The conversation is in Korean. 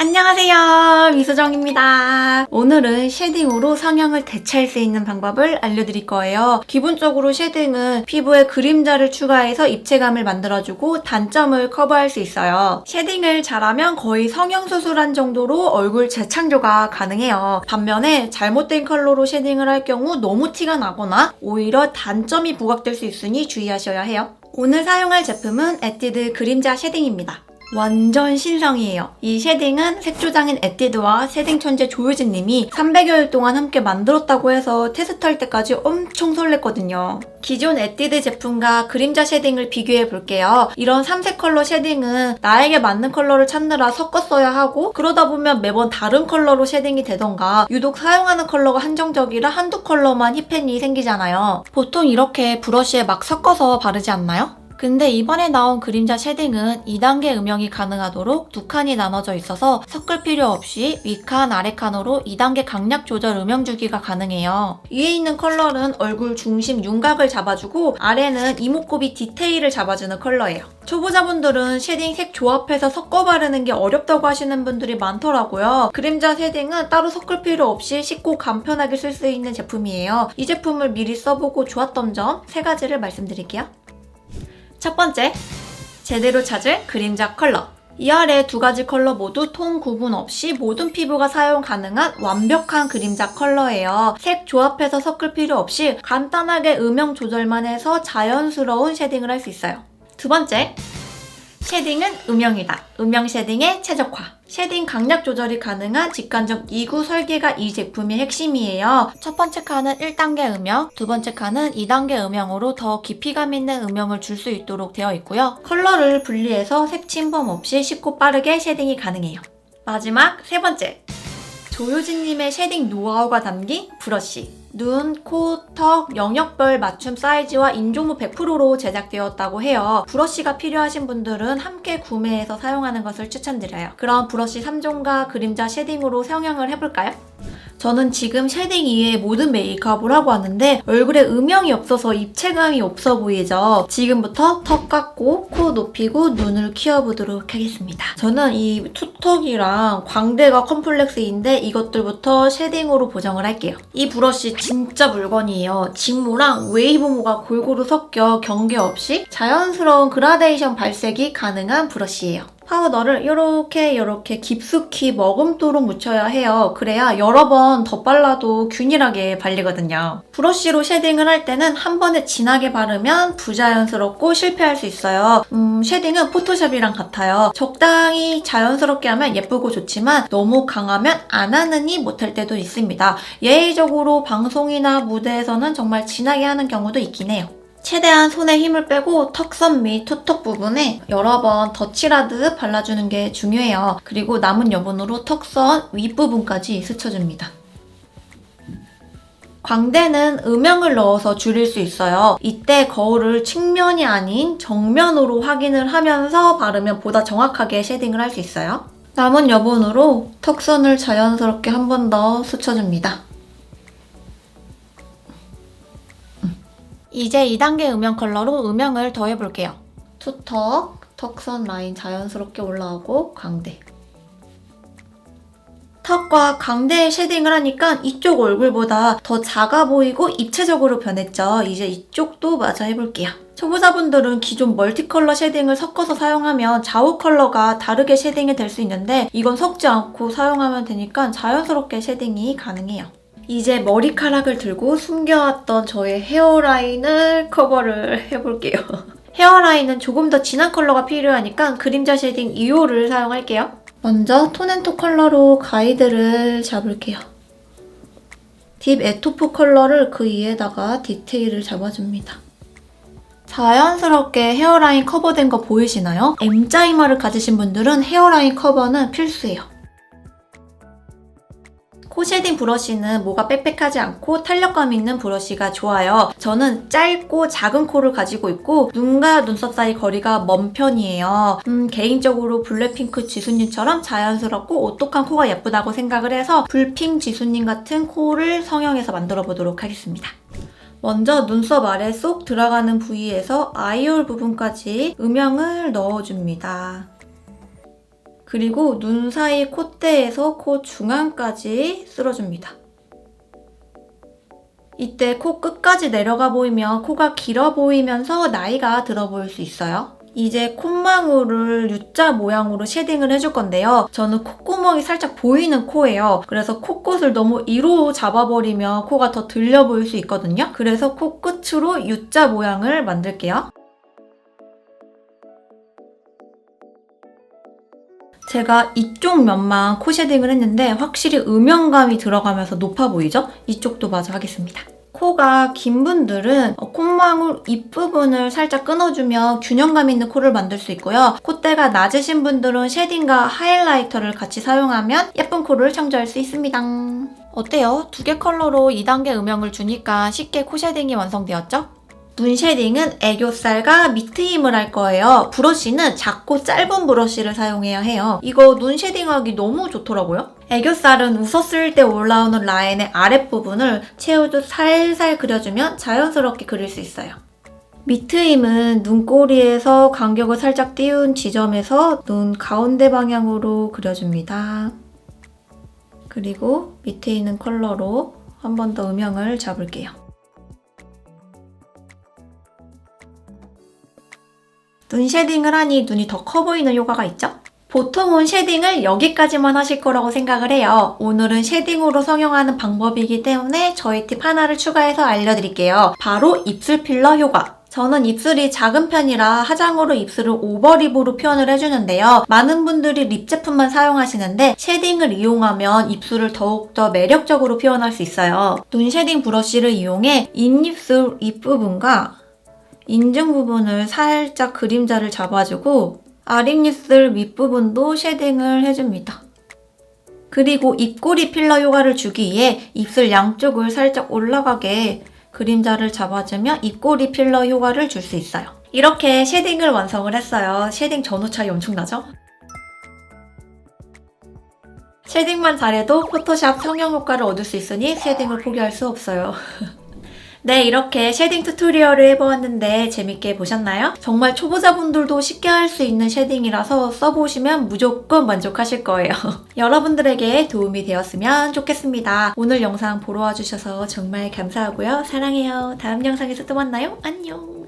안녕하세요, 미수정입니다. 오늘은 쉐딩으로 성형을 대체할 수 있는 방법을 알려드릴 거예요. 기본적으로 쉐딩은 피부에 그림자를 추가해서 입체감을 만들어주고 단점을 커버할 수 있어요. 쉐딩을 잘하면 거의 성형수술한 정도로 얼굴 재창조가 가능해요. 반면에 잘못된 컬러로 쉐딩을 할 경우 너무 티가 나거나 오히려 단점이 부각될 수 있으니 주의하셔야 해요. 오늘 사용할 제품은 에뛰드 그림자 쉐딩입니다. 완전 신상이에요. 이 쉐딩은 색조장인 에뛰드와 쉐딩 천재 조효진님이 300여일 동안 함께 만들었다고 해서 테스트할 때까지 엄청 설렜거든요. 기존 에뛰드 제품과 그림자 쉐딩을 비교해 볼게요. 이런 삼색 컬러 쉐딩은 나에게 맞는 컬러를 찾느라 섞었어야 하고 그러다 보면 매번 다른 컬러로 쉐딩이 되던가 유독 사용하는 컬러가 한정적이라 한두 컬러만 힙팬이 생기잖아요. 보통 이렇게 브러쉬에 막 섞어서 바르지 않나요? 근데 이번에 나온 그림자 쉐딩은 2단계 음영이 가능하도록 두 칸이 나눠져 있어서 섞을 필요 없이 위칸, 아래칸으로 2단계 강약 조절 음영 주기가 가능해요. 위에 있는 컬러는 얼굴 중심 윤곽을 잡아주고 아래는 이목구비 디테일을 잡아주는 컬러예요. 초보자분들은 쉐딩 색 조합해서 섞어 바르는 게 어렵다고 하시는 분들이 많더라고요. 그림자 쉐딩은 따로 섞을 필요 없이 쉽고 간편하게 쓸 수 있는 제품이에요. 이 제품을 미리 써보고 좋았던 점 3가지를 말씀드릴게요. 첫 번째, 제대로 찾을 그림자 컬러. 이 아래 2가지 컬러 모두 톤 구분 없이 모든 피부가 사용 가능한 완벽한 그림자 컬러예요. 색 조합해서 섞을 필요 없이 간단하게 음영 조절만 해서 자연스러운 쉐딩을 할 수 있어요. 두 번째, 쉐딩은 음영이다. 음영 쉐딩의 최적화. 쉐딩 강약 조절이 가능한 직관적 2구 설계가 이 제품의 핵심이에요. 첫 번째 칸은 1단계 음영, 두 번째 칸은 2단계 음영으로 더 깊이감 있는 음영을 줄 수 있도록 되어 있고요. 컬러를 분리해서 색 침범 없이 쉽고 빠르게 쉐딩이 가능해요. 마지막 3번째, 조효진님의 쉐딩 노하우가 담긴 브러쉬. 눈, 코, 턱, 영역별 맞춤 사이즈와 인조무 100%로 제작되었다고 해요. 브러쉬가 필요하신 분들은 함께 구매해서 사용하는 것을 추천드려요. 그럼 브러쉬 3종과 그림자 쉐딩으로 성형을 해볼까요? 저는 지금 쉐딩 이외의 모든 메이크업을 하고 왔는데 얼굴에 음영이 없어서 입체감이 없어 보이죠? 지금부터 턱 깎고 코 높이고 눈을 키워보도록 하겠습니다. 저는 이 투턱이랑 광대가 컴플렉스인데 이것들부터 쉐딩으로 보정을 할게요. 이 브러쉬 진짜 물건이에요. 직모랑 웨이브모가 골고루 섞여 경계 없이 자연스러운 그라데이션 발색이 가능한 브러쉬예요. 파우더를 이렇게 깊숙이 머금도록 묻혀야 해요. 그래야 여러 번 덧발라도 균일하게 발리거든요. 브러쉬로 쉐딩을 할 때는 한 번에 진하게 바르면 부자연스럽고 실패할 수 있어요. 쉐딩은 포토샵이랑 같아요. 적당히 자연스럽게 하면 예쁘고 좋지만 너무 강하면 안 하느니 못할 때도 있습니다. 예의적으로 방송이나 무대에서는 정말 진하게 하는 경우도 있긴 해요. 최대한 손에 힘을 빼고 턱선 및 투턱 부분에 여러 번 덧칠하듯 발라주는 게 중요해요. 그리고 남은 여분으로 턱선 윗부분까지 스쳐줍니다. 광대는 음영을 넣어서 줄일 수 있어요. 이때 거울을 측면이 아닌 정면으로 확인을 하면서 바르면 보다 정확하게 쉐딩을 할 수 있어요. 남은 여분으로 턱선을 자연스럽게 한 번 더 스쳐줍니다. 이제 2단계 음영 컬러로 음영을 더해볼게요. 투턱, 턱선 라인 자연스럽게 올라오고 광대. 턱과 광대에 쉐딩을 하니까 이쪽 얼굴보다 더 작아 보이고 입체적으로 변했죠. 이제 이쪽도 마저 해볼게요. 초보자분들은 기존 멀티컬러 쉐딩을 섞어서 사용하면 좌우 컬러가 다르게 쉐딩이 될 수 있는데 이건 섞지 않고 사용하면 되니까 자연스럽게 쉐딩이 가능해요. 이제 머리카락을 들고 숨겨왔던 저의 헤어라인을 커버를 해볼게요. 헤어라인은 조금 더 진한 컬러가 필요하니까 그림자 쉐딩 2호를 사용할게요. 먼저 톤앤토 컬러로 가이드를 잡을게요. 딥 에토프 컬러를 그 위에다가 디테일을 잡아줍니다. 자연스럽게 헤어라인 커버된 거 보이시나요? M자 이마를 가지신 분들은 헤어라인 커버는 필수예요. 코 쉐딩 브러쉬는 모가 빽빽하지 않고 탄력감 있는 브러쉬가 좋아요. 저는 짧고 작은 코를 가지고 있고 눈과 눈썹 사이 거리가 먼 편이에요. 개인적으로 블랙핑크 지수님처럼 자연스럽고 오똑한 코가 예쁘다고 생각을 해서 불핑 지수님 같은 코를 성형해서 만들어 보도록 하겠습니다. 먼저 눈썹 아래 쏙 들어가는 부위에서 아이홀 부분까지 음영을 넣어줍니다. 그리고 눈 사이 콧대에서 코 중앙까지 쓸어줍니다. 이때 코 끝까지 내려가 보이면 코가 길어 보이면서 나이가 들어 보일 수 있어요. 이제 콧망울을 U자 모양으로 쉐딩을 해줄 건데요. 저는 콧구멍이 살짝 보이는 코예요. 그래서 코끝을 너무 이로 잡아버리면 코가 더 들려 보일 수 있거든요. 그래서 코끝으로 U자 모양을 만들게요. 제가 이쪽 면만 코 쉐딩을 했는데 확실히 음영감이 들어가면서 높아 보이죠? 이쪽도 마저 하겠습니다. 코가 긴 분들은 콧망울 입부분을 살짝 끊어주면 균형감 있는 코를 만들 수 있고요. 콧대가 낮으신 분들은 쉐딩과 하이라이터를 같이 사용하면 예쁜 코를 창조할 수 있습니다. 어때요? 두 개 컬러로 2단계 음영을 주니까 쉽게 코 쉐딩이 완성되었죠? 눈 쉐딩은 애교살과 밑트임을 할 거예요. 브러쉬는 작고 짧은 브러쉬를 사용해야 해요. 이거 눈 쉐딩하기 너무 좋더라고요. 애교살은 웃었을 때 올라오는 라인의 아랫부분을 채우듯 살살 그려주면 자연스럽게 그릴 수 있어요. 밑트임은 눈꼬리에서 간격을 살짝 띄운 지점에서 눈 가운데 방향으로 그려줍니다. 그리고 밑에 있는 컬러로 한 번 더 음영을 잡을게요. 눈 쉐딩을 하니 눈이 더 커 보이는 효과가 있죠? 보통은 쉐딩을 여기까지만 하실 거라고 생각을 해요. 오늘은 쉐딩으로 성형하는 방법이기 때문에 저희 팁 하나를 추가해서 알려드릴게요. 바로 입술 필러 효과. 저는 입술이 작은 편이라 화장으로 입술을 오버립으로 표현을 해주는데요. 많은 분들이 립 제품만 사용하시는데 쉐딩을 이용하면 입술을 더욱더 매력적으로 표현할 수 있어요. 눈 쉐딩 브러쉬를 이용해 인입술 윗부분과 인중 부분을 살짝 그림자를 잡아주고 아랫입술 윗부분도 쉐딩을 해줍니다. 그리고 입꼬리 필러 효과를 주기 위해 입술 양쪽을 살짝 올라가게 그림자를 잡아주면 입꼬리 필러 효과를 줄 수 있어요. 이렇게 쉐딩을 완성을 했어요. 쉐딩 전후 차이 엄청나죠? 쉐딩만 잘해도 포토샵 성형 효과를 얻을 수 있으니 쉐딩을 포기할 수 없어요. 네, 이렇게 쉐딩 튜토리얼을 해보았는데 재밌게 보셨나요? 정말 초보자분들도 쉽게 할 수 있는 쉐딩이라서 써보시면 무조건 만족하실 거예요. 여러분들에게 도움이 되었으면 좋겠습니다. 오늘 영상 보러 와주셔서 정말 감사하고요. 사랑해요. 다음 영상에서 또 만나요. 안녕.